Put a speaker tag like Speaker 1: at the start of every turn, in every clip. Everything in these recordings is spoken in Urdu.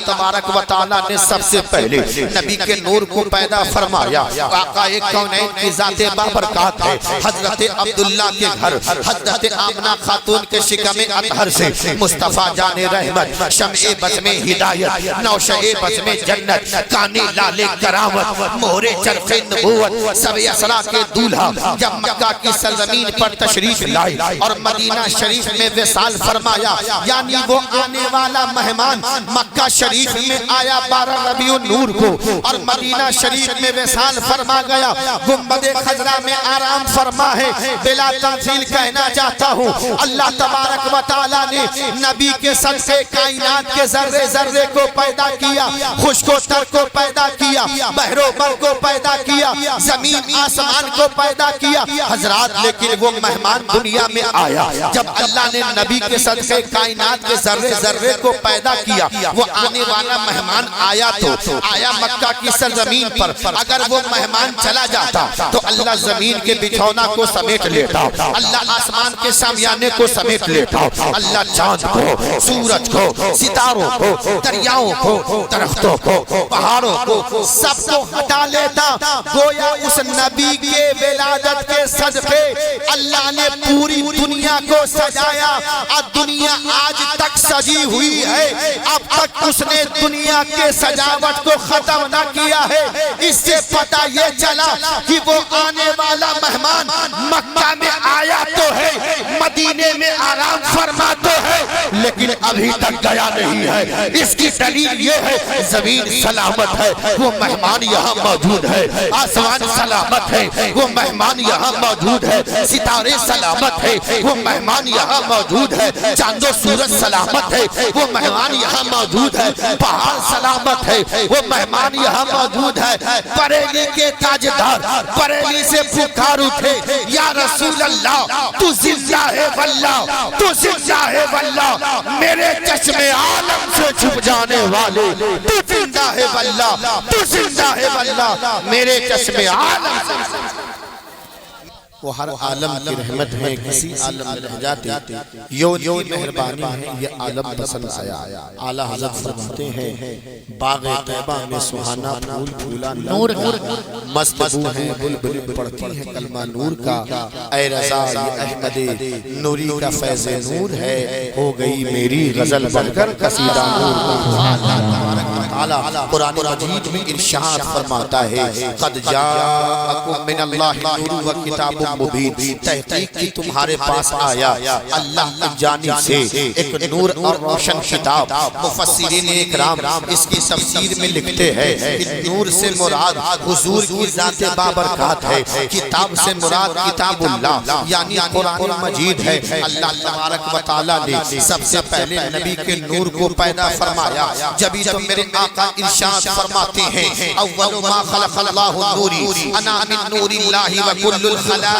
Speaker 1: تبارک و تعالیٰ نے سب سے پہلے نبی کے نور کو پیدا فرمایا۔ آقا کونین کی ذات بابرکات ہے، حضرت عبداللہ کے گھر حضرت آمنہ خاتون کے شکم اطہر سے مصطفیٰ جان رحمت، شمع بزم ہدایت، نوشہ بزم جنت، کانی لال کرامت، مہر چرخ نبوت، سب اسرا کے دولہا جب مکہ کی سرزمین پر تشریف لائے اور مدینہ شریف میں وصال فرمایا، یعنی وہ آنے والا مہمان مکہ شریف میں آیا 12 ربیع النور کو اور مدینہ شریف میں وصال فرما گیا، گنبد خضرا میں آرام فرما ہے۔ بلا تمثیل کہنا چاہتا ہوں اللہ تبارک و تعالیٰ نے نبی کے صدقے کائنات کے ذرے ذرے کو پیدا کیا، خشک و تر کو پیدا کیا، بحر و بر کو پیدا کیا، زمین آسمان کو پیدا کیا۔ حضرات لیکن وہ مہمان دنیا میں آیا جب اللہ نے نبی کے صدقے کائنات کے ذرے ذرے کو پیدا کیا، وہ آنے والا مہمان آیا تو آیا مکہ کی سرزمین پر، اگر وہ مہمان چلا جاتا تو اللہ زمین کے بچھونا کو سمیٹ لیتا، اللہ آسمان کے سامیانے کو سمیٹ لیتا، اللہ چاند کو، سورج کو، ستاروں کو، دریاؤں کو، درختوں کو، پہاڑوں کو سب کو ہٹا لیتا۔ گویا اس نبی کے ولادت کے صدقے اللہ نے پوری دنیا کو سجایا اور دنیا آج تک سجی ہوئی ہے، اب تک اس نے دنیا کے سجاوٹ کو ختم نہ کیا ہے۔ اس سے پتہ یہ چلا کہ وہ آنے والا مہمان مکہ میں آیا تو ہے، مدینے میں آرام فرما تو ہے، لیکن ابھی تک گیا نہیں ہے۔ اس کی دلیل یہ ہے زمین سلامت ہے، وہ مہمان یہاں موجود ہے، آسمان سلامت ہے، وہ مہمان یہاں موجود ہے، ستارے سلامت ہے، وہ مہمان یہاں موجود ہے، چاند و سورج سلامت ہے، وہ مہمان یہاں موجود ہے، پہاڑ سلامت ہے، وہ مہمان یہاں موجود ہے۔ بریلی کے تاجدار بریلی سے پکار اٹھے، یا رسول اللہ تو زندہ ہے واللہ، تو زندہ ہے واللہ، میرے چشم عالم سے چھپ جانے والے، تو زندہ ہے واللہ، تو زندہ ہے واللہ، میرے چشم عالم سے۔ وہ ہر عالم کی رحمت ہے، کسی عالم میں رہ جاتے، یوں مہربانی ہے، یہ عالم پسند آیا۔ اعلیٰ حضرت فرماتے ہیں باغ طیبہ میں سہانا پھول پھولا نور کا، مست بو ہے بلبل پڑھتی ہے کلمہ نور کا، اے رضا یہ احمد نوری کا فیض نور ہے، ہو گئی میری غزل بن کر قصیدہ نور کا۔ قرآن مجید میں ارشاد فرماتا ہے قد جاءکم من اللہ نور و کتاب مبین، تحقیق کی تمہارے پاس آیا اللہ کی جانب سے ایک نور اور روشن کتاب۔ مفسرین اکرام اس کی تفسیر میں لکھتے ہیں کہ نور سے مراد حضور کی ذات بابرکات ہے، کتاب سے مراد کتاب اللہ یعنی قرآن مجید ہے۔ اللہ تبارک و تعالیٰ نے سب سے پہلے نبی کے نور کو پیدا فرمایا، جبھی تو میرے آقا ارشاد فرماتے ہیں اول ما خلق اللہ نوری انا من نور اللہ وکل الخلائق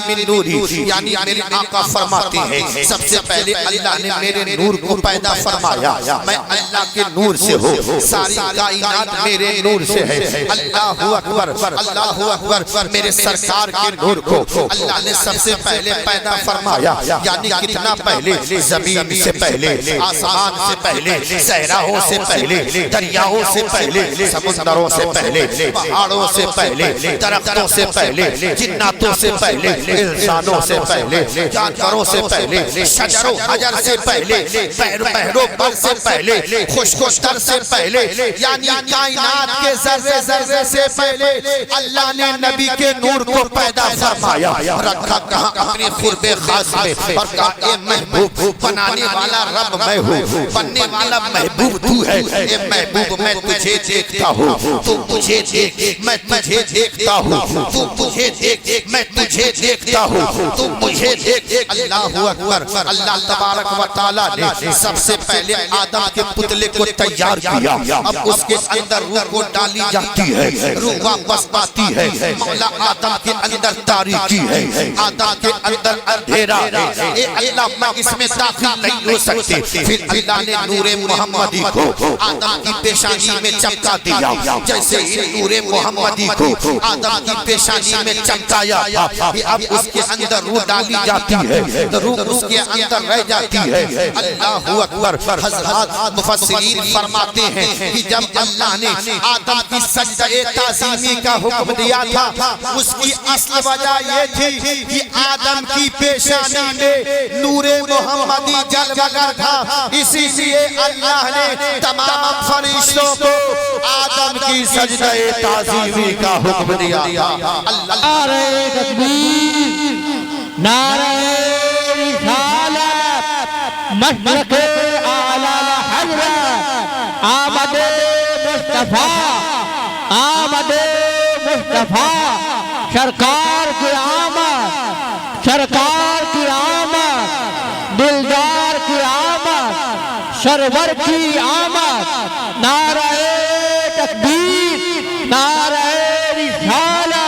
Speaker 1: من نوری، یعنی میرے آقا فرماتے ہیں سب سے پہلے اللہ نے میرے نور کو پیدا فرمایا، میں اللہ کے نور سے ہوں، ساری کائنات میرے نور سے ہے۔ اللہ اکبر، اللہ اکبر، میرے سرکار کے نور کو اللہ نے سب سے پہلے پیدا فرمایا، یعنی کتنا پہلے، زمین سے پہلے، آسمان سے پہلے، صحراؤں سے پہلے، دریاؤں سے پہلے، سمندروں سے پہلے، پہاڑوں سے پہلے، درختوں سے پہلے، جناتوں سے پہلے، انسانوں سے پہلے، جانوروں سے پہلے، شجر و حجر سے پہلے، بحر و بر سے پہلے، خشک و تر سے پہلے، یعنی کائنات کے ذرے ذرے سے پہلے اللہ نے نبی کے نور کو پیدا فرمایا، رکھا کہاں اپنے قرب خاص میں اور کہا اے محبوب بنانے والا رب میں ہوں، بننے والا محبوب تو ہے، اے محبوب میں تجھے دیکھتا ہوں، تو مجھے دیکھ، میں تجھے دیکھتا ہوں، تو مجھے دیکھ، میں تجھے دیکھتا ہوں، تو مجھے دیکھ۔ اللہ اکبر، اللہ تبارک و تعالیٰ نے سب سے پہلے آدم کے پتلے کو تیار کیا، اب اس کے اندر روح کو ڈالی جاتی ہے، روح واپس پاتی ہے، مولا آدم کے اندر تاریکی ہے، آدم کے اندر اندھیرا ہے، اے اللہ میں اس میں داخل نہیں ہو سکتے، پھر اللہ نے نور محمدی کو آدم کی پیشانی میں چمکا دیا، جیسے نور محمدی کو آدم کی پیشانی میں چمکایا تھا، اب اس کے اندر روح ڈالی جاتی ہے، روح اس کے اندر رہ جاتی ہے۔ اللہ اکبر۔ حضرات مفسرین فرماتے ہیں کہ جب اللہ نے آدم کی سجدہ تعظیمی کا حکم دیا تھا، اس کی اصل وجہ یہ تھی کہ آدم کی پیشانی میں نور محمدی جلوگر تھا، اسی لیے اللہ نے تمام فرشتوں کو آدم کی سجدہ تعظیمی کا حکم دیا تھا۔
Speaker 2: نعرہ تکبیر، نعرہ رسالت، مشرق اعلی حضرت آمد مصطفیٰ، آمد مصطفیٰ، سرکار کی آمد، سرکار کی آمد، دلدار کی آمد، سرور کی آمد۔ نعرہ تکبیر، نعرہ رسالت۔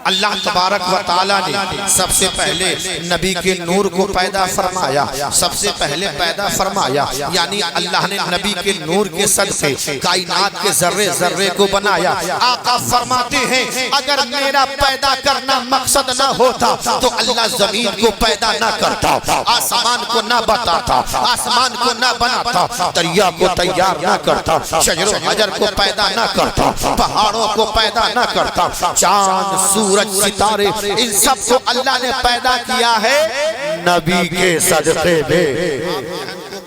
Speaker 1: اللہ تبارک و تعالیٰ نے سب سے پہلے نبی کے نور کو پیدا فرمایا، سب سے پہلے پیدا فرمایا، یعنی اللہ نے نبی کے نور کے صدقے کائنات کے ذرے ذرے کو بنایا۔ آقا فرماتے ہیں اگر میرا پیدا کرنا مقصد نہ ہوتا تو اللہ زمین کو پیدا نہ کرتا، آسمان کو نہ بتاتا، آسمان کو نہ بناتا، دریا کو تیار نہ کرتا، شجر و حجر کو پیدا نہ کرتا، پہاڑوں کو پیدا نہ کرتا، چاند سورج ستارے ان سب کو اللہ نے پیدا کیا ہے نبی کے صدقے میں۔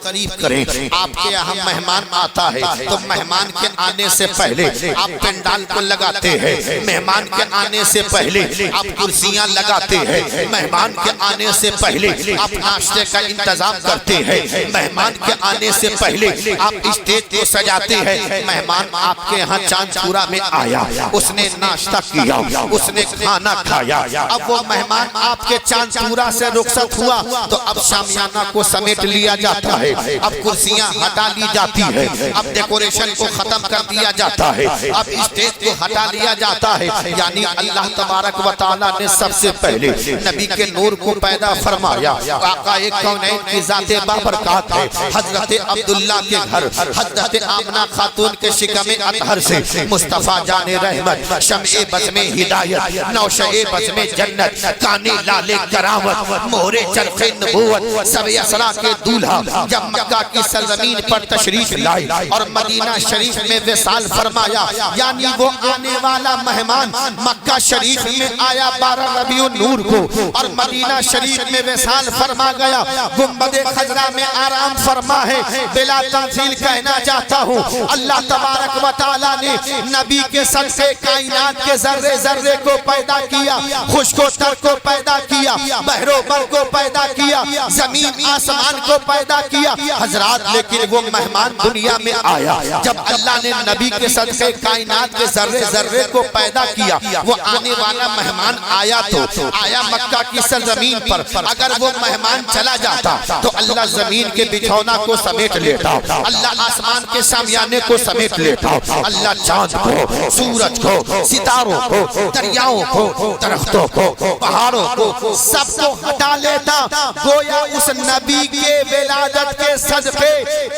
Speaker 1: قریب کریں، آپ کے یہاں مہمان آتا ہے تو مہمان کے آنے سے پہلے آپ پنڈال کو لگاتے ہیں، مہمان کے آنے سے پہلے آپ کرسیاں لگاتے ہیں، مہمان کے آنے سے پہلے آپ ناشتے کا انتظام کرتے ہیں، مہمان کے آنے سے پہلے آپ اسٹیج کو سجاتے ہیں۔ مہمان آپ کے یہاں چاند پورا میں آیا، اس نے ناشتہ کیا، اس نے کھانا کھایا، اب وہ مہمان آپ کے چاند پورا سے رخصت ہوا تو اب شامیانہ کو سمیٹ لیا جاتا ہے، اب کرسیاں ہٹا لی جاتی ہے، اب ڈیکوریشن کو ختم کر دیا جاتا ہے، اب اسٹیج کو ہٹا لیا جاتا ہے، یعنی اللہ تبارک و تعالیٰ نے سب سے پہلے نبی کے نور کو پیدا فرمایا۔ آقا کونین کی ذات بابرکات ہے، حضرت عبداللہ کے گھر حضرت آمنہ خاتون کے شکم اطہر سے مصطفیٰ جان رحمت، شمع بزم ہدایت، نوشہ بزم جنت، کانے لال کرامت، مہر چرخ نبوت، سب اسرا کے دولہا جب مکہ کی سرزمین پر تشریف لائے اور مدینہ شریف میں وصال فرمایا، یعنی وہ آنے والا مہمان مکہ شریف میں آیا 12 ربیع النور کو اور مدینہ شریف میں وصال فرما گیا، گنبد خضرا میں آرام فرما ہے۔ بلا تمثیل کہنا چاہتا ہوں اللہ تبارک و تعالیٰ نے نبی کے صدقے کائنات کے ذرے ذرے کو پیدا کیا، خشک و تر کو پیدا کیا، بحر و بر کو پیدا کیا، زمین آسمان کو پیدا کیا۔ حضرات لیکن وہ مہمان دنیا میں آیا، جب اللہ نے نبی کے صدقے کائنات کے ذرے ذرے کو پیدا کیا، وہ آنے والا مہمان آیا تو آیا مکہ کی سرزمین پر، اگر وہ مہمان چلا جاتا تو اللہ زمین کے بچھونا کو سمیٹ لیتا، اللہ آسمان کے شامیانے کو سمیٹ لیتا، اللہ چاند کو، سورج کو، ستاروں کو، دریاؤں کو، درختوں کو، پہاڑوں کو، سب کو ہٹا لیتا۔ گویا اس نبی کے ولادت کے صدقے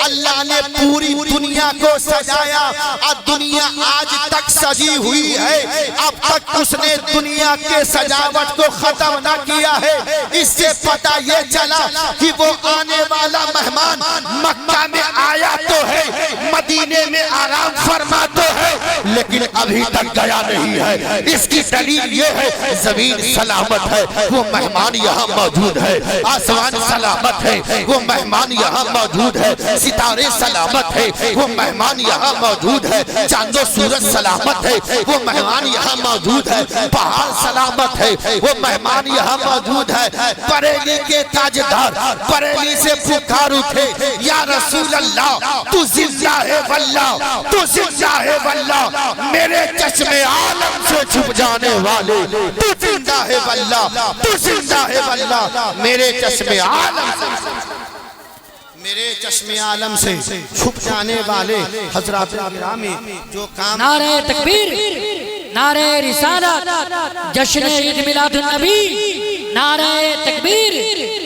Speaker 1: اللہ نے پوری دنیا کو سجایا، اور دنیا آج تک سجی ہوئی ہے، اب تک اس نے دنیا کے سجاوٹ کو ختم نہ کیا ہے۔ اس سے پتہ یہ چلا کہ وہ آنے والا مہمان مکہ میں آیا تو ہے، مدینے میں آرام فرما تو ہے، لیکن ابھی تک گیا نہیں ہے۔ اس کی دلیل یہ ہے زمین سلامت ہے، وہ مہمان یہاں موجود ہے، آسمان سلامت ہے، وہ مہمان یہاں موجود ہے، ستارے سلامت ہے، وہ مہمان یہاں موجود ہے، چاند و سورج سلامت ہے، وہ مہمان یہاں موجود ہے، پہاڑ سلامت ہے، وہ مہمان یہاں موجود ہے۔ بریلی کے تاجدار بریلی سے پکار اٹھے، یا رسول اللہ تو زندہ ہے واللہ، تو زندہ ہے واللہ، میرے چشم عالم سے چھپ جانے والے، تو زندہ ہے واللہ، تو زندہ ہے واللہ، میرے چشم عالم سے، میرے چشم عالم سے چھپ جانے والے حضرات گرامی جو کام۔
Speaker 2: نعرہ تکبیر، نعرہ رسالت، جشن عید میلاد النبی، نعرہ تکبیر،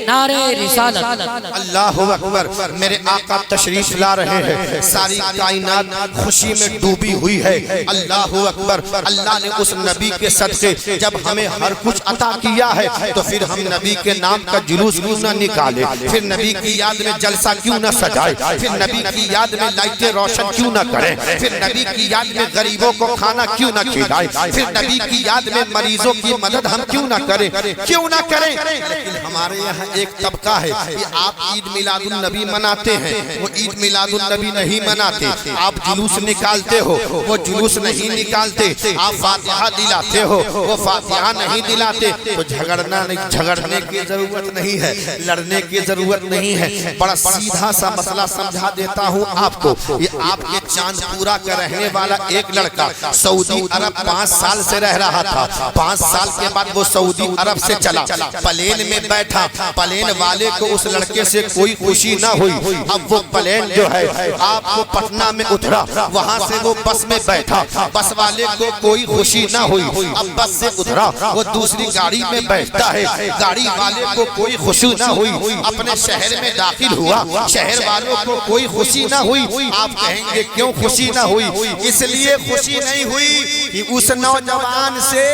Speaker 2: نعرہ رسالت۔
Speaker 1: اللہ اکبر۔ میرے آقا تشریف لا رہے ہیں، ساری کائنات خوشی میں ڈوبی ہوئی ہے۔ اللہ اکبر۔ اللہ نے اس نبی کے صدقے جب ہمیں ہر کچھ عطا کیا ہے تو پھر ہم نبی کے نام کا جلوس کیوں نہ نکالے، پھر نبی کی یاد میں جلسہ کیوں نہ سجائے، پھر نبی کی یاد میں لائٹیں روشن کیوں نہ کریں، پھر نبی کی یاد میں غریبوں کو کھانا کیوں نہ کھلائے، پھر نبی کی یاد میں مریضوں کی مدد ہم کیوں نہ کریں، کیوں نہ کریں۔ لیکن ہمارے یہاں ایک طبقہ ہے کہ آپ عید میلاد النبی مناتے ہیں، وہ عید میلاد النبی نہیں مناتے، آپ جلوس نکالتے ہو، وہ جلوس نہیں نکالتے، آپ فاتحہ دلاتے ہو، وہ فاتحہ نہیں دلاتے، تو جھگڑنے کی ضرورت نہیں ہے، لڑنے کی ضرورت نہیں ہے۔ بڑا سیدھا سا مسئلہ سمجھا دیتا ہوں آپ کو۔ یہ آپ کے چاند پورا کا رہنے والا ایک لڑکا سعودی عرب 5 سال سے رہ رہا تھا، 5 سال کے بعد وہ سعودی عرب سے چلا، پلین میں بیٹھا، پلین والے کو اس لڑکے سے کوئی خوشی نہ ہوئی۔ اب وہ پلین جو ہے آپ کو پٹنہ میں اترا، وہاں سے وہ بس میں بیٹھا، بس والے کو کوئی خوشی نہ ہوئی۔ اب بس سے اترا، وہ دوسری گاڑی میں بیٹھتا ہے، گاڑی والے کو کوئی خوشی نہ ہوئی۔ اپنے شہر میں داخل ہوا، شہر والوں کو کوئی خوشی نہ ہوئی۔ آپ کہیں گے کیوں خوشی نہ ہوئی؟ اس لیے خوشی نہیں ہوئی کہ اس نوجوان سے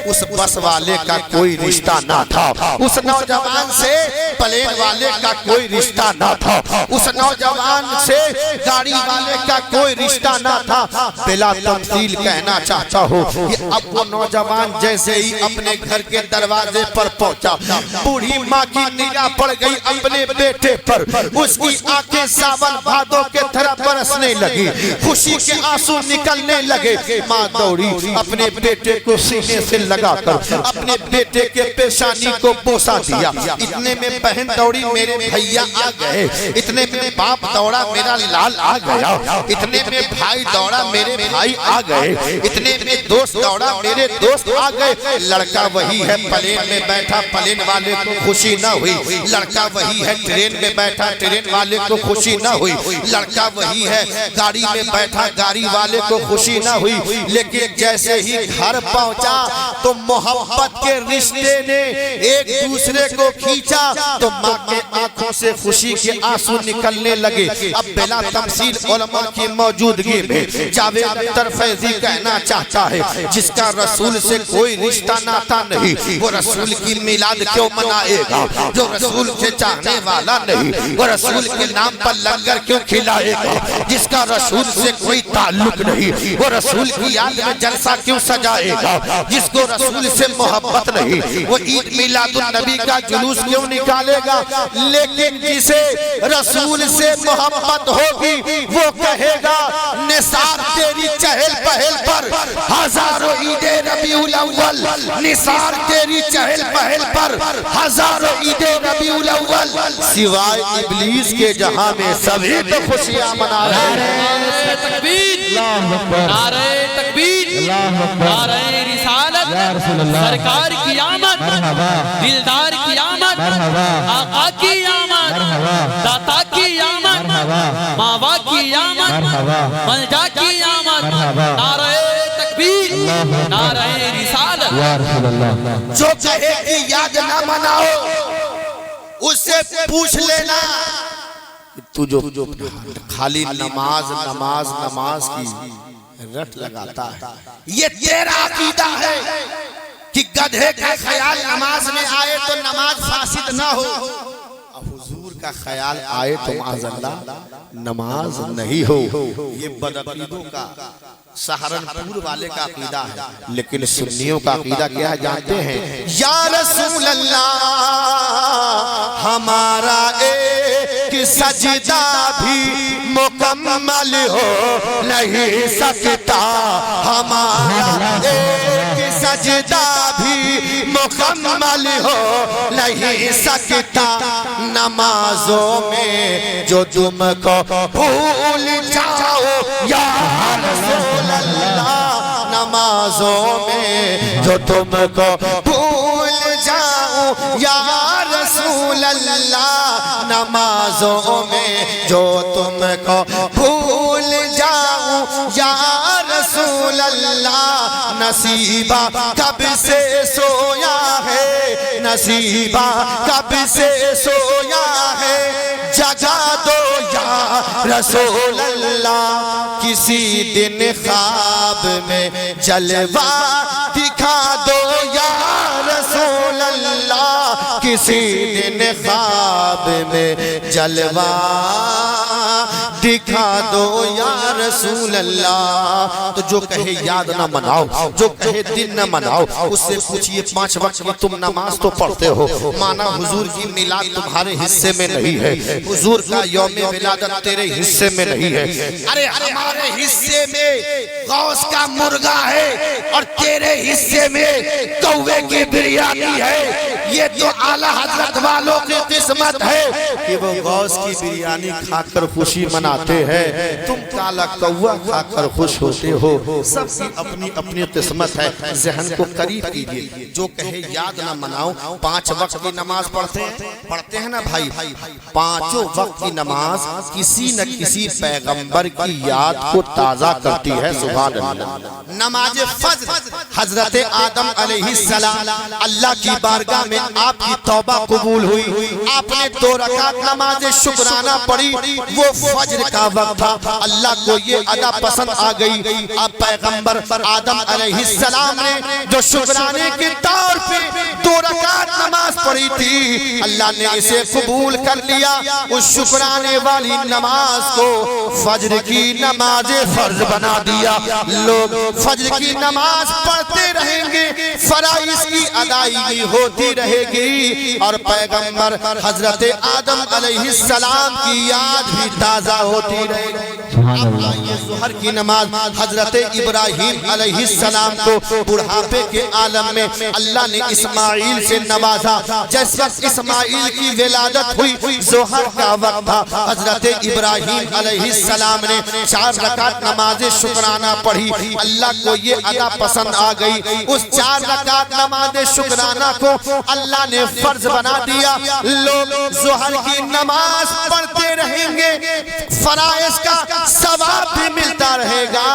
Speaker 1: اس بس والے کا کوئی رشتہ نہ تھا، اس نوجوان سے پلین والے کا کوئی رشتہ نہ تھا، اس نوجوان سے گاڑی والے کا کوئی رشتہ نہ تھا۔ بلا تمثیل کہنا چاہتا ہوں کہ اب وہ نوجوان جیسے ہی اپنے گھر کے دروازے پر پہنچا، بوڑھی ماں کی نگاہ پڑ گئی اپنے بیٹے پر، اس کی آنکھیں ساون بھادوں کے طرح برسنے لگی، خوشی کے آنسو نکلنے لگے۔ ماں دوڑی اپنے بیٹے کو سینے سے لگا کر اپنے بیٹے کے پیشانی کو بوسا دیا۔ اتنے میں بہن دوڑی میرے بھیا آ گئے، اتنے میں باپ دوڑا میرا لال آ گیا، اتنے میں بھائی دوڑا میرے بھائی آ گئے، اتنے میں دوست دوڑا میرے دوست آ گئے۔ لڑکا وہی ہے پلین میں بیٹھا، پلین والے کو خوشی نہ ہوئی، لڑکا وہی ہے ٹرین میں بیٹھا، ٹرین والے کو خوشی نہ ہوئی، لڑکا وہی ہے گاڑی میں بیٹھا، گاڑی والے کو خوشی نہ ہوئی۔ لیکن جیسے ہی گھر پہنچا تو محبت کے رشتے نے ایک دوسرے کو کھینچا تو ماں کے آنکھوں سے خوشی کے آنسو نکلنے لگے۔ اب بلا تمثیل علماء کی موجودگی میں جاوید اختر فیضی کہنا چاہتا ہے جس کا رسول سے کوئی رشتہ ناتا نہیں وہ رسول کی میلاد کیوں منائے گا؟ جو رسول کے چاہنے والا نہیں وہ رسول کے نام پر لنگر کیوں کھلائے گا؟ جس کا رسول سے کوئی تعلق نہیں وہ رسول کی یاد میں جلسہ کیوں سجائے گا؟ جس کو رسول سے محبت نہیں وہ عید میلاد النبی کا جلوس کیوں نکالے گا؟ لیکن جسے رسول سے محبت ہوگی وہ کہے گا نثار تیری چہل پہل پر ہزاروں عید ربیع الاول، نثار تیری چہل پہل پر ہزاروں عید ربیع الاول، سوائے ابلیس کے جہاں میں سبھی تو خوشیاں منا رہے ہیں۔
Speaker 2: نعرہ تکبیر، نعرہ تکبیر، نعرہ رسالت، سرکار کی آمد، دلدار کی آمد، آقا کی آمد، داتا کی آمد، ماوا کی آمد، ملجا کی آمد، نعرہ تکبیر، نعرہ رسالت۔
Speaker 1: جو کہے کہ یاد نہ مناؤ اس سے پوچھ لینا تو جو خالی نماز نماز نماز کی رٹ لگاتا ہے یہ تیرا عقیدہ ہے کہ گدھے کا خیال نماز میں آئے تو نماز فاسد نہ ہو، حضور کا خیال آئے تو معاذ اللہ نماز نہیں ہو۔ یہ بدعقیدوں کا سہارنپور والے کا عقیدہ ہے، لیکن سنیوں کا عقیدہ کیا ہے جانتے ہیں؟ یا رسول اللہ ہمارا ایک سجدہ بھی مکمل ہو نہیں سکتا، ہمارا ایک سجدہ بھی مکمل ہو نہیں سکتا، نمازوں میں جو تم کو بھول جاؤ یا رسول اللہ، نمازوں میں جو تم کو بھول جاؤ یا رسول اللہ، نمازوں میں جو تم کو بھول جاؤ یا رسول اللہ، نصیبہ کب سے سویا ہے نصیبہ کب سے سویا ہے جگا دو یا رسول اللہ کسی دن خواب میں جلوہ دکھا دو یا رسول اللہ کسی دن خواب میں جلوہ دکھا دو یا رسول اللہ. تو جو کہے یاد نہ مناؤ جو کہے دن نہ مناؤ اس سے پوچھئے 5 وقت کی تم نماز تو پڑھتے ہو مانا حضور کی میلاد تمہارے حصے میں نہیں ہے حضور کا یوم ولادت تیرے حصے میں نہیں ہے. ارے ہمارے حصے میں غوث کا مرغا ہے اور تیرے حصے میں کوے کی بریانی ہے. یہ تو اعلیٰ حضرت والوں کی قسمت ہے کہ وہ غوث کی بریانی کھا کر خوشی مناتے ہیں تم کالا کوا کھا کر خوش ہوتے ہو. سب کی اپنی اپنی قسمت ہے. ذہن کو قریب کیجئے. جو کہے یاد نہ مناؤ 5 وقت کی نماز پڑھتے ہیں نا بھائی 5 وقت کی نماز کسی نہ کسی پیغمبر کی یاد کو تازہ کرتی ہے. سبحان اللہ. نماز فجر حضرت آدم علیہ السلام اللہ کی بارگاہ میں آپ کی توبہ قبول ہوئی. آپ نے 2 رکعت نماز شکرانہ پڑھی. وہ فجر کا وقت تھا. اللہ کو یہ ادا پسند آ گئی. اب پیغمبر آدم علیہ السلام نے جو شکرانے کے طور پہ 2 رکعت نماز پڑھی تھی اللہ نے اسے قبول کر لیا. اس شکرانے والی نماز کو فجر کی نماز فرض بنا دیا. لوگ فجر کی نماز پڑھتے رہیں گے فرائض کی ادائیگی ہوتی رہے گی اور پیغمبر حضرت آدم علیہ السلام کی یاد بھی تازہ ہوتی رہے گی. اب آئیے ظہر کی نماز حضرت ابراہیم علیہ السلام کو بڑھاپے کے عالم میں اللہ نے اسماعیل سے نوازا. جس وقت اسماعیل کی ولادت ہوئی ظہر کا وقت تھا. حضرت ابراہیم علیہ السلام نے 4 رکعت نماز شکرانہ پڑھی. اللہ کو یہ ادا پسند آ گئی. اس 4 رکعت نماز شکرانہ کو اللہ نے فرض بنا دیا. لوگ ظہر کی نماز پڑھتے رہیں گے فرائض کا ثواب بھی ملتا رہے گا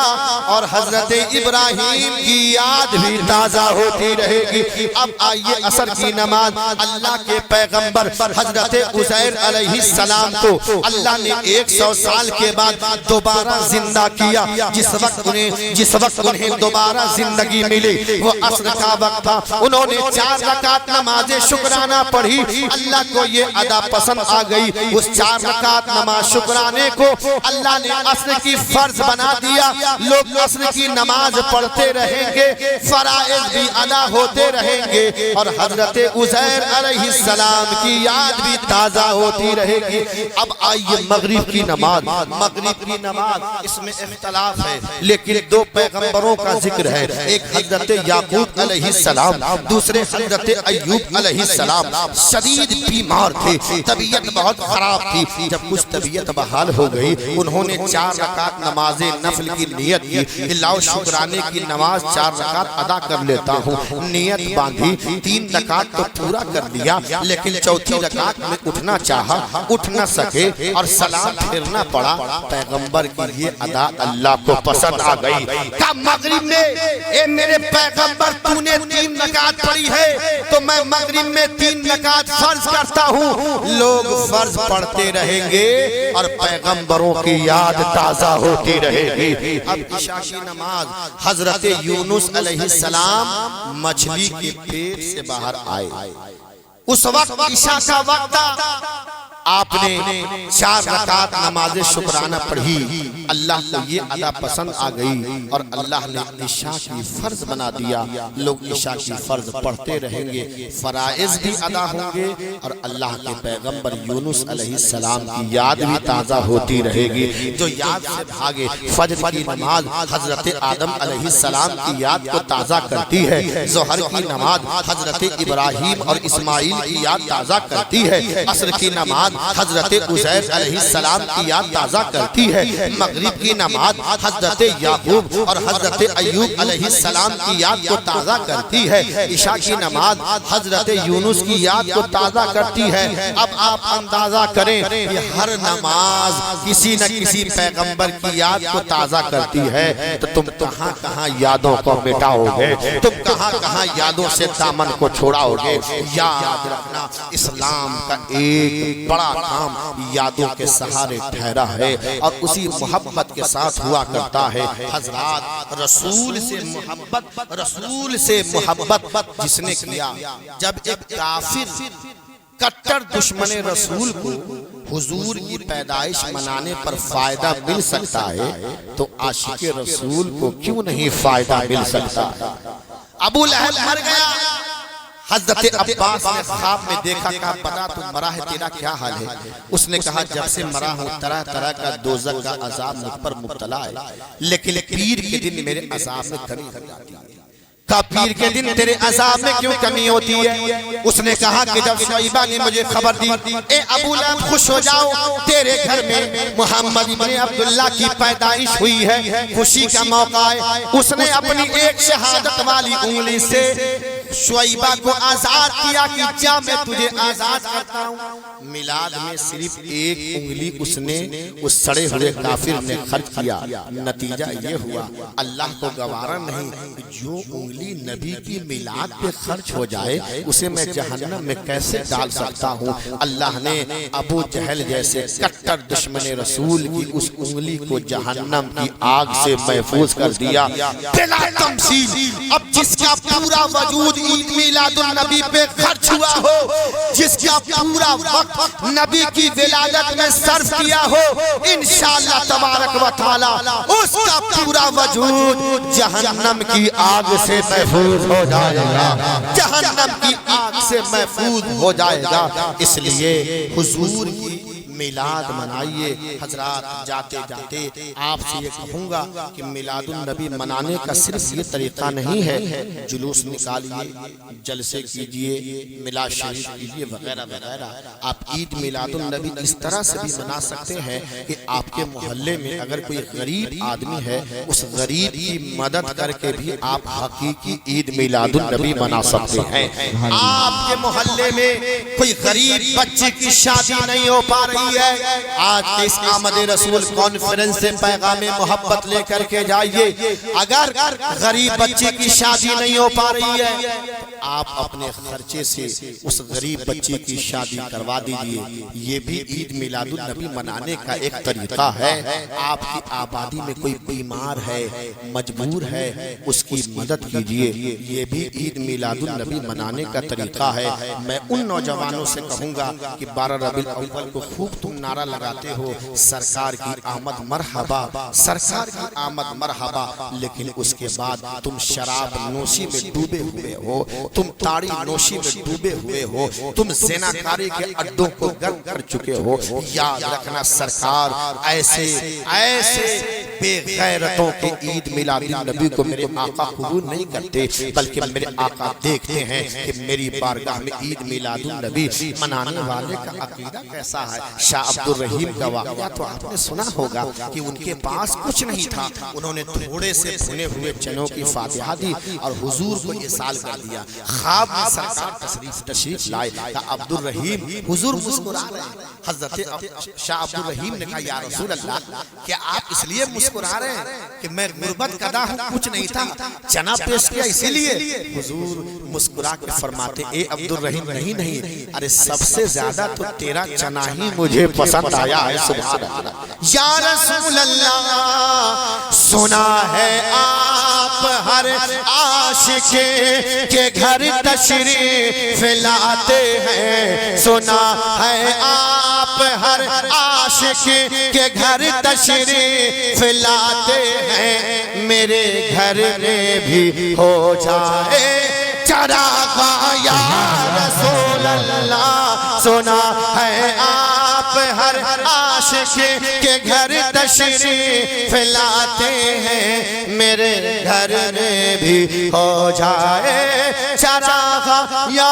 Speaker 1: اور حضرت ابراہیم کی یاد بھی تازہ ہوتی رہے گی. اب آئیے عصر کی نماز اللہ کے پیغمبر حضرت عزیر علیہ السلام کو اللہ نے 100 سال کے بعد دوبارہ زندہ کیا. جس وقت انہیں دوبارہ زندگی ملی وہ عصر کا وقت تھا. انہوں نے 4 رکعت نماز شکرانہ پڑھی. اللہ کو یہ ادا پسند آ گئی. اس 4 رکعت نماز شکرانے کو اللہ نے عصر کی فرض بنا دیا. لوگ عصر کی نماز پڑھتے رہیں گے فرائض بھی ادا ہوتے رہیں گے اور حضرت عزیر علیہ السلام کی یاد بھی تازہ ہوتی رہے گی. اب آئیے مغرب کی نماز. مغرب کی نماز اس میں اختلاف ہے لیکن 2 پیغمبروں کا ذکر ہے. ایک حضرت یعقوب علیہ السلام دوسرے حضرت ایوب علیہ السلام. شدید بیمار تھے طبیعت بہت خراب تھی. جب کچھ طبیعت بحال ہو گئی انہوں نے 4 رکعت نماز نفل کی نیت کی. اللہ شکرانے کی نماز 4 رکعت ادا کر لیتا ہوں. نیت باندھی 3 رکعت تو پورا کر دیا لیکن 4تھی رکعت میں اٹھنا چاہا اٹھ نہ سکے اور سلام پھیرنا پڑا. پیغمبر کی یہ ادا اللہ کو پسند آ گئی. کہ مغرب میں اے میرے پیغمبر تو نے 3 رکعت پڑھی ہے تو میں مغرب میں 3 رکعت فرض کرتا ہوں. لوگ فرض پڑھتے رہیں گے اور پیغمبروں کی یاد تازہ ہوتی رہے گی. اب عشاء کی نماز حضرت یونس علیہ السلام مچھلی کے پیٹ سے باہر آئے. اس وقت عشاء کا وقت آپ نے 4 رکعت نماز شکرانہ پڑھی. اللہ کو یہ ادا پسند آ گئی اور اللہ نے عشاء کی فرض بنا دیا. لوگ عشاء کی فرض پڑھتے رہیں گے فرائض بھی ادا ہوں گے اور اللہ کے پیغمبر یونس علیہ السلام کی یاد بھی تازہ ہوتی رہے گی. جو یاد سے بھاگے فجر کی نماز حضرت آدم علیہ السلام کی یاد کو تازہ کرتی ہے. ظہر کی نماز حضرت ابراہیم اور اسماعیل کی یاد تازہ کرتی ہے. عصر کی نماز حضرت عزیر علیہ السلام کی یاد تازہ کرتی ہے. مغرب مغرب کی نماز حضرت یعقوب اور حضرت ایوب علیہ السلام کی یاد کو تازہ کرتی ہے، عشاء کی نماز حضرت یونس کی یاد کو تازہ کرتی ہے۔ اب آپ اندازہ کریں کہ ہر نماز کسی نہ کسی پیغمبر کی یاد کو تازہ کرتی ہے، تو تم کہاں کہاں یادوں کو مٹاؤ گے، تم کہاں کہاں یادوں سے دامن کو چھوڑاؤ گے۔ یاد رکھنا اسلام کا ایک بڑا کام یادوں کے سہارے ٹھہرا ہے اور اسی محبت کے ساتھ ہوا کرتا ہے۔ حضرات رسول سے محبت جس نے کیا، جب ایک کافر کٹر دشمن رسول کو حضور کی پیدائش منانے پر فائدہ مل سکتا ہے تو عاشق رسول کو کیوں نہیں فائدہ مل سکتا؟ ابو لہب مر گیا، حضرت عباس نے خواب میں دیکھا، کہا پتا تو مرا ہے، تیرا کیا حال ہے؟ اس نے کہا جب سے مرا ہوں طرح طرح کا دوزخ کا عذاب مجھ پر مبتلا ہے، لیکن پیر کے دن میرے عذاب میں کمی ہو جاتی ہے۔ کہا پیر کے دن تیرے عذاب میں کیوں کمی ہوتی ہے؟ اس نے کہا کہ جب شعیبہ نے مجھے خبر دی، اے ابو لہب خوش ہو جاؤ، تیرے گھر میں محمد ابن عبداللہ کی پیدائش ہوئی ہے، خوشی کا موقع ہے۔ اس نے اپنی ایک شہادت والی انگلی سے شعیبہ کو آزاد کیا کہ جا میں تجھے آزاد کرتا ہوں۔ میلاد میں صرف ایک انگلی اس نے اس سڑے ہوئے کافر نے خرچ کیا، نتیجہ یہ ہوا اللہ کو گوارا نہیں، جو انگلی نبی کی میلاد پہ خرچ ہو جائے اسے میں جہنم میں کیسے ڈال سکتا ہوں؟ اللہ نے ابو جہل جیسے کٹر دشمن رسول کی اس انگلی کو جہنم کی آگ سے محفوظ کر دیا بلا تمثیل۔ اب جس کا پورا وجود عید میلاد النبی پہ خرچ ہوا ہو، جس کا پورا وقت نبی کی ولادت میں صرف کیا ہو، انشاءاللہ تبارک و تعالی اس کا پورا وجود جہنم کی آگ سے محفوظ ہو جائے گا، جہنم کی آگ سے محفوظ ہو جائے گا۔ اس لیے حضور کی میلاد منائیے۔ حضرات جاتے جاتے آپ سے یہ کہوں گا کہ میلاد النبی منانے کا صرف یہ طریقہ نہیں ہے جلوس نکالیے، جلسے کیجئے، میلاد شریف کیجئے وغیرہ وغیرہ۔ آپ عید میلاد النبی اس طرح سے بھی منا سکتے ہیں کہ آپ کے محلے میں اگر کوئی غریب آدمی ہے، اس غریب کی مدد کر کے بھی آپ حقیقی عید میلاد النبی منا سکتے ہیں۔ آپ کے محلے میں کوئی غریب بچے کی شادی نہیں ہو پا رہی ہے، آج کے اس آمد رسول کانفرنس سے پیغام محبت لے کر کے جائیے۔ اگر غریب بچے کی شادی نہیں ہو پا رہی ہے تو آپ اپنے خرچے سے اس غریب بچے کی شادی کروا دیجئے۔ یہ بھی عید میلاد النبی منانے کا ایک طریقہ ہے۔ آپ کی آبادی میں کوئی بیمار ہے، مجبور ہے، اس کی مدد کیجئے، یہ بھی عید میلاد النبی منانے کا طریقہ ہے۔ میں ان نوجوانوں سے کہوں گا کہ 12 ربیع الاول کو خوب تم نعرہ لگاتے ہو سرکار کی آمد مرحبا، سرکار کی آمد مرحبا، لیکن اس کے بعد تم شراب نوشی میں ڈوبے ہوئے ہو، تم تاڑی نوشی میں ڈوبے ہوئے ہو، تم زناکاری کے اڈوں کو گرم کر چکے ہو۔ یاد رکھنا سرکار ایسے بے غیرتوں کے عید میلاد النبی کو میرے آقا قبول نہیں کرتے، بلکہ میرے آقا دیکھتے ہیں کہ میری بارگاہ میں عید میلاد النبی منانے والے کا عقیدہ کیسا ہے۔ شاہ عبد الرحیم کا واقعہ تو آپ نے سنا ہوگا کہ ان کے پاس کچھ نہیں تھا، انہوں نے تھوڑے سے بھنے ہوئے چنوں کی فاتحہ دی اور حضور کو یہ سال کر دیا۔ خواب میں سرکار تشریف لائے، کہا عبد الرحیم، حضور مسکرا رہے ہیں۔ حضرت شاہ عبد الرحیم نے کہا یا رسول اللہ، کیا آپ اس لیے مسکرا رہے ہیں کہ میں غربت کدا ہوں، کچھ نہیں تھا، چنا پیش کیا اسی لیے؟ حضور مسکرا کے فرماتے اے عبد الرحیم نہیں، ارے سب سے زیادہ تو تیرا چنا ہی مجھے پسند آیا ہے۔ سبحان اللہ۔ یا رسول اللہ، سنا ہے آپ ہر عاشق کے گھر تشریف لاتے ہیں، سنا ہے آپ ہر عاشق کے گھر تشریف لاتے ہیں، میرے گھر میں بھی ہو جائے چراغ یا رسول اللہ، سنا ہے آپ ہر عاشق کے گھر تشریف لاتے ہیں، میرے گھر میں بھی ہو جائے چراغ یا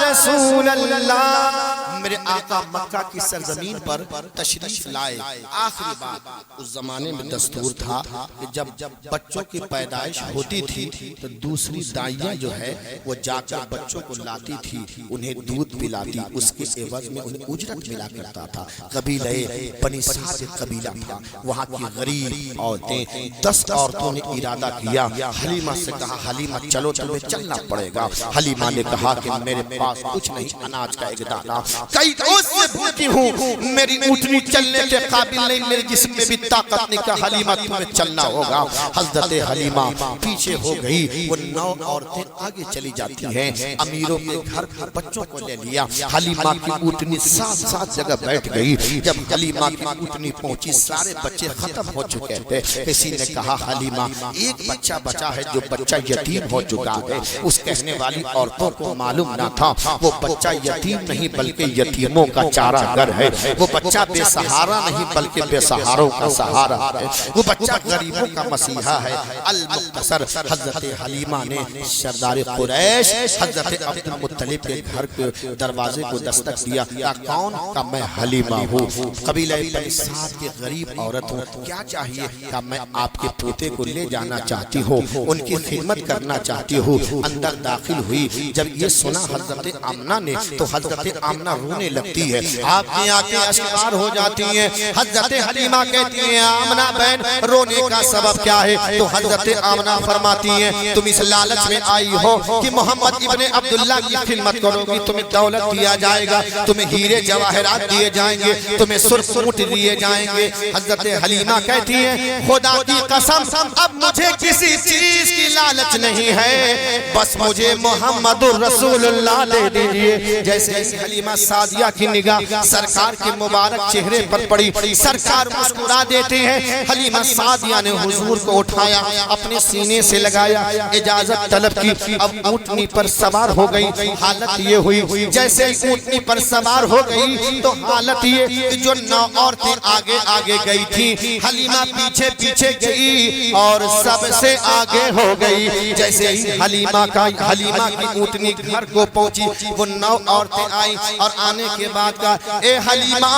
Speaker 1: رسول اللہ۔ میرے آقا مکہ کی سرزمین پر تشریف لائے. آخری بات، اس زمانے میں دستور تھا کہ جب بچوں کی پیدائش ہوتی تھی تو دوسری دائیاں جو ہے وہ جا کر بچوں کو لاتی تھی، انہیں دودھ پلاتی، اس کے عوض میں انہیں اجرت ملا کرتا تھا. قبیلہ بنی سعد قبیلہ تھا، وہاں کی غریب عورتیں 10 عورتوں نے ارادہ کیا. حلیمہ سے کہا حلیمہ چلو تمہیں چلنا پڑے گا. حلیمہ نے کہا کہ میرے پاس کچھ نہیں، اناج کا ایک دانہ، کئی روز سے بھوکی ہوں، میری اونٹنی چلنے کے قابل نہیں، میرے جسم میں بھی طاقت نہیں. کہا حلیمہ تمہیں چلنا ہوگا. حضرت حلیمہ پیچھے ہو گئی، وہ 9 عورتیں آگے چلی جاتی ہیں. امیروں کے گھر بچوں کو لے لیا. حلیمہ کی اونٹنی 7 جگہ بیٹھ گئی. جب حلیمہ کی اونٹنی پہنچی سارے بچے ختم ہو چکے تھے. کسی نے کہا حلیمہ ایک بچہ بچا ہے جو بچہ یتیم ہو چکا ہے. اس کہنے والی عورتوں کو معلوم نہ تھا وہ بچہ یتیم نہیں بلکہ یتیموں کا چارہ گر ہے. وہ بچہ بے سہارا نہیں بلکہ بے سہاروں کا سہارا ہے. وہ بچہ غریبوں کا مسیحا ہے. المختصر حضرت حلیمہ نے سردار قریش حضرت عبد المطلب کے گھر کے دروازے کو دستک دیا. کہا کون؟ کہا میں حلیمہ ہوں، قبیلہ بنی سعد کی غریب عورت ہوں، کیا چاہیے؟ کہا میں آپ کے پوتے کو لے جانا چاہتی ہوں، ان کی خدمت کرنا چاہتی ہوں. اندر داخل ہوئی. جب یہ سنا حضرت آمنہ نے تو حضرت آمنہ رونے لگتی ہے. آپ کی آنکھیں اشکبار ہو جاتی ہیں. حضرت حلیمہ کہتی ہیں آمنہ بہن رونے کا سبب کیا ہے؟ تو حضرت آمنہ فرماتی ہیں تم اس لالچ میں آئی ہو کہ محمد ابن عبداللہ کی خدمت کرو گی، تمہیں دولت دیا جائے گا، تمہیں ہیرے جواہرات دیے جائیں گے، تمہیں سرخ اونٹ دیے جائیں گے. حضرت حلیمہ کہتی ہیں خدا کی قسم اب مجھے کسی چیز کی لالچ نہیں ہے، بس مجھے محمد رسول اللہ دے دیجئے. جیسے حلیمہ سعدیہ کی نگاہ سرکار کے مبارک چہرے پر پڑی، سرکار مسکرا دیتے ہیں. حلیمہ سعدیہ نے حضور کو اٹھایا، اپنے سینے سے لگایا، اجازت طلب کی. اب اونٹنی پر سوار ہو گئی. حالت یہ ہوئی جیسے اونٹنی پر سوار ہو گئی تو حالت یہ جو 9 عورتیں آگے آگے گئی تھی، حلیمہ پیچھے پیچھے گئی اور سب سے آگے ہو گئی. جیسے حلیمہ کی اونٹنی گھر کو پہنچی، وہ 9 عورتیں آئیں اور آنے کے بعد کہا اے حلیمہ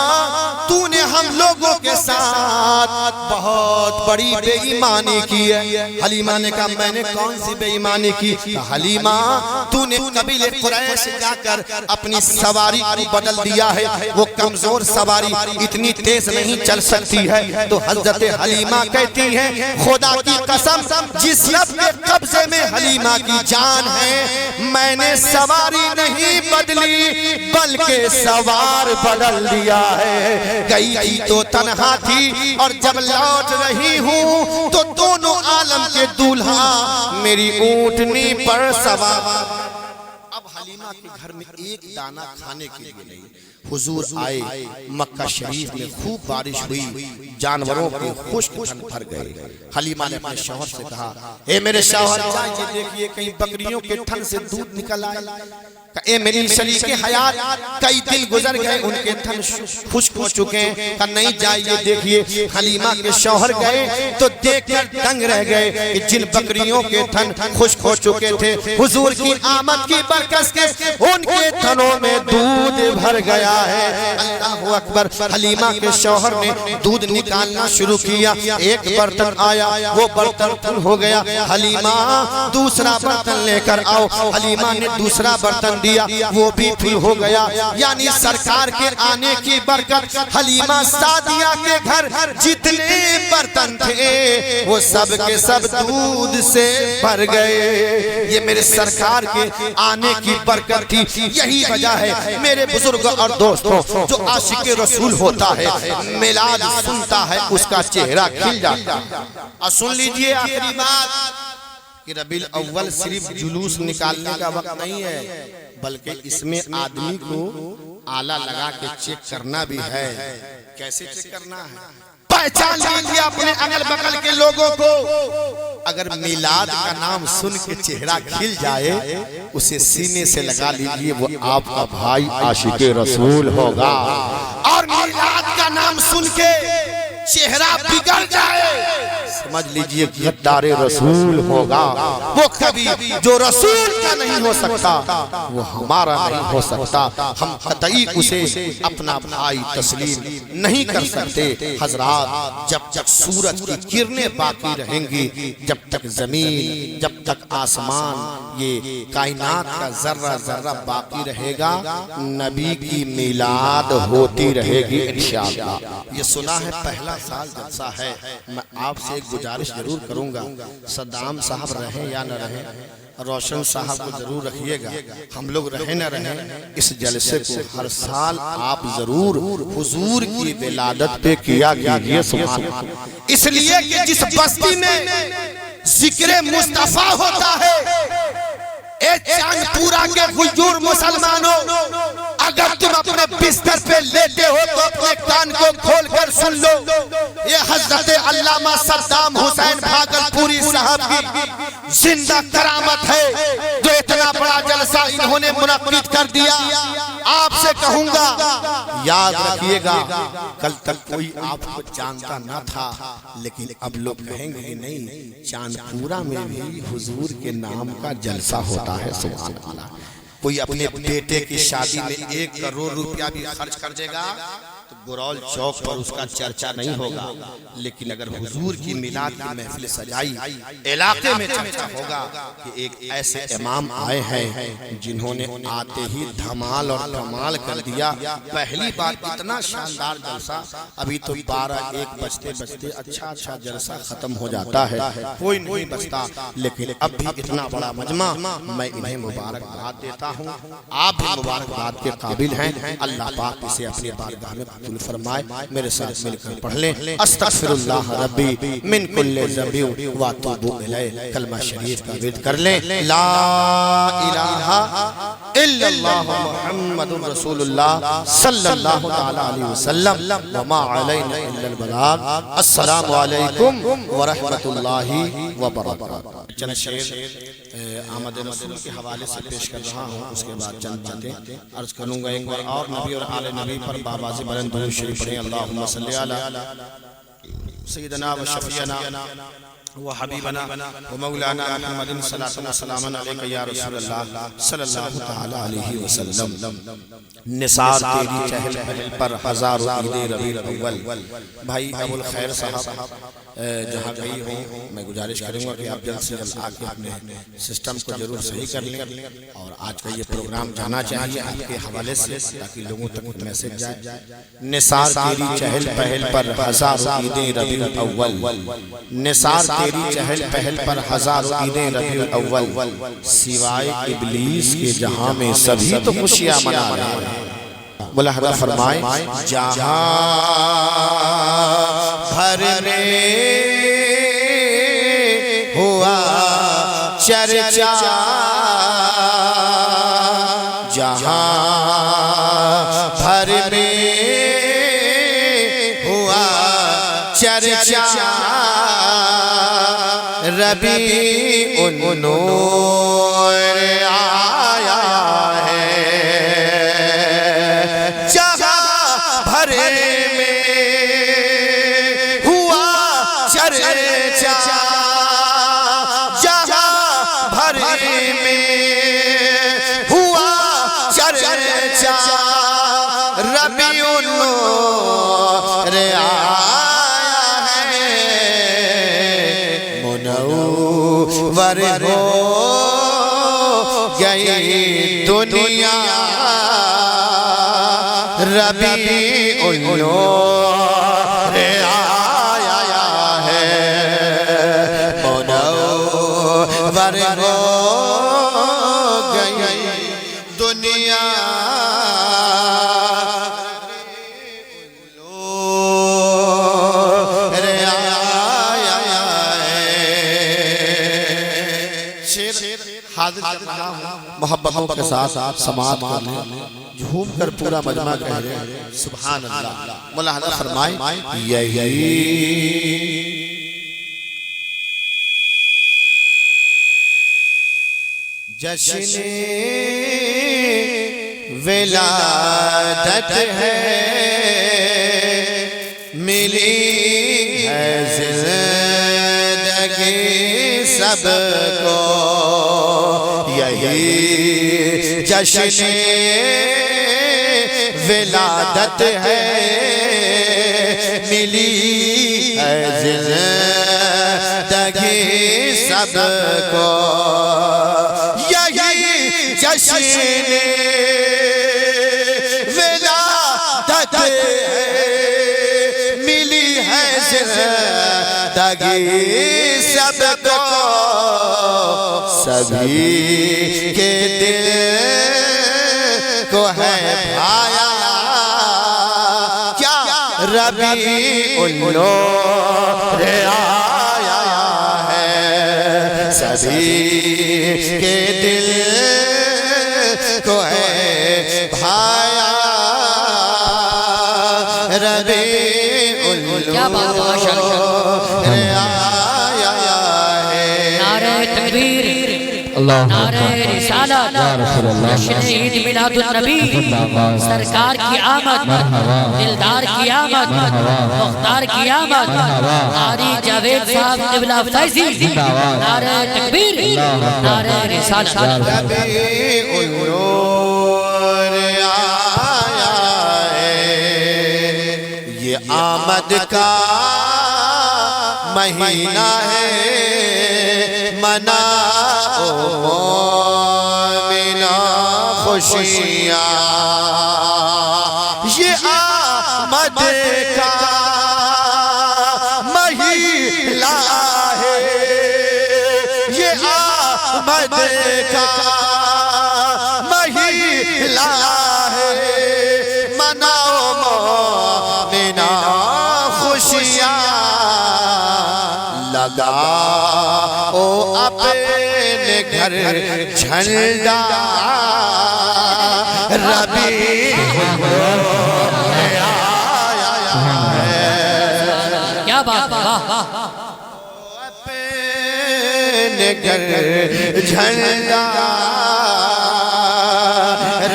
Speaker 1: تو نے ہم لوگوں کے ساتھ بہت بڑی بے ایمانی کی ہے. حلیمہ نے کہا میں نے کون سی بے ایمانی کی؟ حلیمہ تو نے قبیلہ قریش جا کر اپنی سواری کو بدل دیا ہے، وہ کمزور سواری اتنی تیز نہیں چل سکتی ہے. تو حضرت حلیمہ کہتی ہیں خدا کی قسم جس لب کے قبضے میں حلیمہ کی جان ہے میں نے سواری نہیں بدلی بلکہ سوار بدل دیا ہے. گئی تھی تو تنہا تھی اور جب لوٹ رہی ہوں تو دونوں عالم کے دولہا میری اونٹنی پر سوار. اب حلیمہ کے گھر میں ایک دانہ کھانے کے لیے نہیں. حضور آئے، مکہ شریف میں خوب بارش ہوئی، جانوروں کے خشک تھن بھر گئے. حلیمہ نے اپنے شوہر سے کہا اے میرے شوہر جائیے دیکھیے کہیں بکریوں کے تھن سے دودھ نکل آئے. اے میری شریک حیات کئی دن گزر گئے ان کے تھن خشک ہو چکے ہیں. کہا نہیں جائیے دیکھیے. حلیمہ کے شوہر گئے تو دیکھ کر دنگ رہ گئے کہ جن بکریوں کے تھن خشک ہو چکے تھے حضور کی آمد کی برکت سے ان کے تھنوں میں دودھ بھر گیا ہے. اللہ اکبر. حلیمہ کے شوہر نے دودھ نکالنا شروع کیا. ایک برتن آیا وہ برتن پھل ہو گیا. حلیمہ دوسرا برتن لے کر آؤ. حلیمہ نے دوسرا برتن دیا وہ بھی پھل ہو گیا. یعنی سرکار کے آنے کی برکت حلیمہ سعدیہ کے گھر جتنے برتن تھے وہ سب کے سب دودھ سے بھر گئے. یہ میرے سرکار کے آنے کی برکت تھی. یہی وجہ ہے میرے بزرگ اور دوستوں جو عاشق رسول ہوتا ہے میلاد سنتا ہے اس کا چہرہ کھل جاتا ہے. اور سن لیجئے آخری بات کہ ربیع الاول صرف جلوس نکالنے کا وقت نہیں ہے بلکہ اس میں آدمی کو آلہ لگا کے چیک کرنا بھی ہے. کیسے چیک کرنا ہے؟ پہچان لیجئے اپنے اگل بغل کے لوگوں کو. اگر میلاد کا نام سن کے چہرہ کھل جائے اسے سینے سے لگا لیجئے وہ آپ کا بھائی عاشق رسول ہوگا. اور میلاد کا نام سن کے چہرہ بگڑ جائے سمجھ لیجئے غدار رسول ہوگا، وہ کبھی جو رسول کا نہیں ہو سکتا وہ ہمارا نہیں ہو سکتا، ہم قطعی اسے اپنا بھائی تسلیم نہیں کر سکتے۔ حضرات جب تک سورج کی کرنیں باقی رہیں گی، جب تک زمین، جب تک آسمان، یہ کائنات کا ذرہ ذرہ باقی رہے گا، نبی کی میلاد ہوتی رہے گی انشاءاللہ۔ یہ سنا ہے پہلا سال جلسہ ہے، میں آپ سے ایک گزارش ضرور کروں گا، صدام صاحب رہیں یا نہ رہیں، روشن صاحب کو ضرور رکھیے گا، ہم لوگ رہیں نہ رہیں، اس جلسے کو ہر سال آپ ضرور حضور کی ولادت پہ کیا کیجئے۔ سبحان اللہ۔ اس لیے کہ جس بستی میں ذکر مصطفیٰ ہوتا ہے، اے چاند پورا کے غیور مسلمانوں، اگر تم اپنے بستر پہ لیتے ہو تو اپنے کان کو کھول کر سن لو، یہ حضرت علامہ صدام حسین بھاگلپوری صاحب کی زندہ کرامت ہے، جو اتنا بڑا جلسہ انہوں نے منعقد کر دیا۔ آپ سے کہوں گا یاد رکھیے گا، کل تک کوئی آپ کو جانتا نہ تھا، لیکن اب لوگ کہیں گے نہیں، چاند پورا میں بھی حضور کے نام کا جلسہ ہوتا ہے۔ سبحان اللہ۔ کوئی اپنے بیٹے کی شادی میں 1 کروڑ روپیہ بھی خرچ کر دے گا تو گرول چوک پر اس کا چرچہ نہیں ہوگا، لیکن اگر حضور کی میلاد کی محفل سجائی، علاقے میں چرچہ ہوگا کہ ایک ایسے امام آئے ہیں جنہوں نے آتے ہی دھمال اور کمال کر دیا۔ پہلی بار اتنا شاندار جلسہ، ابھی تو 12-1 بجتے بجتے اچھا جلسہ ختم ہو جاتا ہے، کوئی نہیں بچتا، لیکن اب بھی اتنا بڑا مجمع، میں انہیں مبارکباد دیتا ہوں، آپ بھی مبارکباد کے قابل ہیں۔ اللہ پاک اسے اپنی بارگاہ میں قبول فرمائے۔ میرے ساتھ مل کر پڑھ لیں، استغفر اللہ ربی من کل ذنب واتوب الیہ، کلمہ شریف کا ورد کر لیں، لا الہ الا اللہ محمد رسول اللہ صلی اللہ علیہ وسلم وما علینا الا البلاغ۔ السلام علیکم ورحمۃ اللہ وبرکاتہ۔ چند شعر آمد رسول کے حوالے سے پیش کر رہا ہوں، اس کے بعد چند باتیں عرض کروں گا۔ ایک بار اور نبی اور آل نبی پر بابازی بلند درود شریف پڑھیں، اللہم صلی علی سیدنا و شفیعنا و حبیبنا و مولانا محمد صلی اللہ علیہ وسلم علیکہ یا رسول اللہ صلی اللہ تعالی علیہ وسلم۔ نثار تیری چہل پہل پر ہزاروں عید ربیع الاول۔ بھائی ابو الخیر صاحب جہاں گئی ہوں، میں گزارش کروں گا کہ آپ جلد سے جلد آ کے اپنے سسٹم کو ضرور صحیح کر لیں، اور آج کا یہ پروگرام جانا چاہیے آپ کے حوالے سے تاکہ لوگوں تک میسج جائے۔ نثار تیری چہل پہل پر ہزاروں عید ربیع الاول، نثار تیری چہل پہل پر ہزاروں عید ربیع الاول، سوائے ابلیس کے جہاں میں سبھی تو خوشیاں منا رہے ہیں۔ ملاحظہ فرمائیں، جہاں بھر میں ہوا چرچا، جہاں بھر میں ہوا چرچا، ربیع النور آیا ہے، جہاں بھر میں ہوا چرچا، جہاں بھر میں ہوا چرچا، ربیع النور آیا ہے، منور ہو گئی دنیا، ربیع النور آیا ہے، منور ہو گئی دنیا، محبتوں کے ساتھ سماعت کر لیں، جھوم کر پورا مجمع کہہ رہے ہیں سبحان اللہ۔ ملاحظہ فرمائیں، یہی جشن ولادت ہے، ملی ہے زندگی سب کو یہی جشن ولادت ہے ملی ہے زندگی سب کو یہی جشن ولادت ہے ملی ہے زندگی سب کو سبھی کے دل کو ہے بھایا کیا ربیع النور آیا ہے سبھی کے دل کو ہے بھایا ربیع النور آیا ہے
Speaker 3: نعرہ تکبیر نعرہ رسالت جشن عید میلاد النبی سرکار کی آمد دلدار کی آمد مختار کی آمد قاری جاوید صاحب قبلہ فیضی نعرہ تکبیر نعرہ رسالت
Speaker 1: ربیع النور آیا ہے یہ آمد کا مہینہ ہے مناؤ مومنہ خوشیاں یہ آمد کا مہینہ ہے یہ آمد کا مہینہ ہے مناؤ مومنہ خوشیاں لگاؤ اپنے گھر جھنڈا ربیع النور آیا ہے
Speaker 3: کیا بات ہے
Speaker 1: اپنے گھر جھنڈا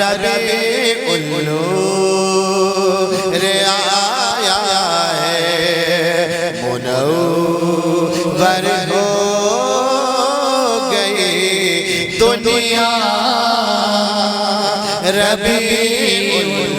Speaker 1: ربیع النور آیا ہے منور ہو گئی دنیا ربیع النور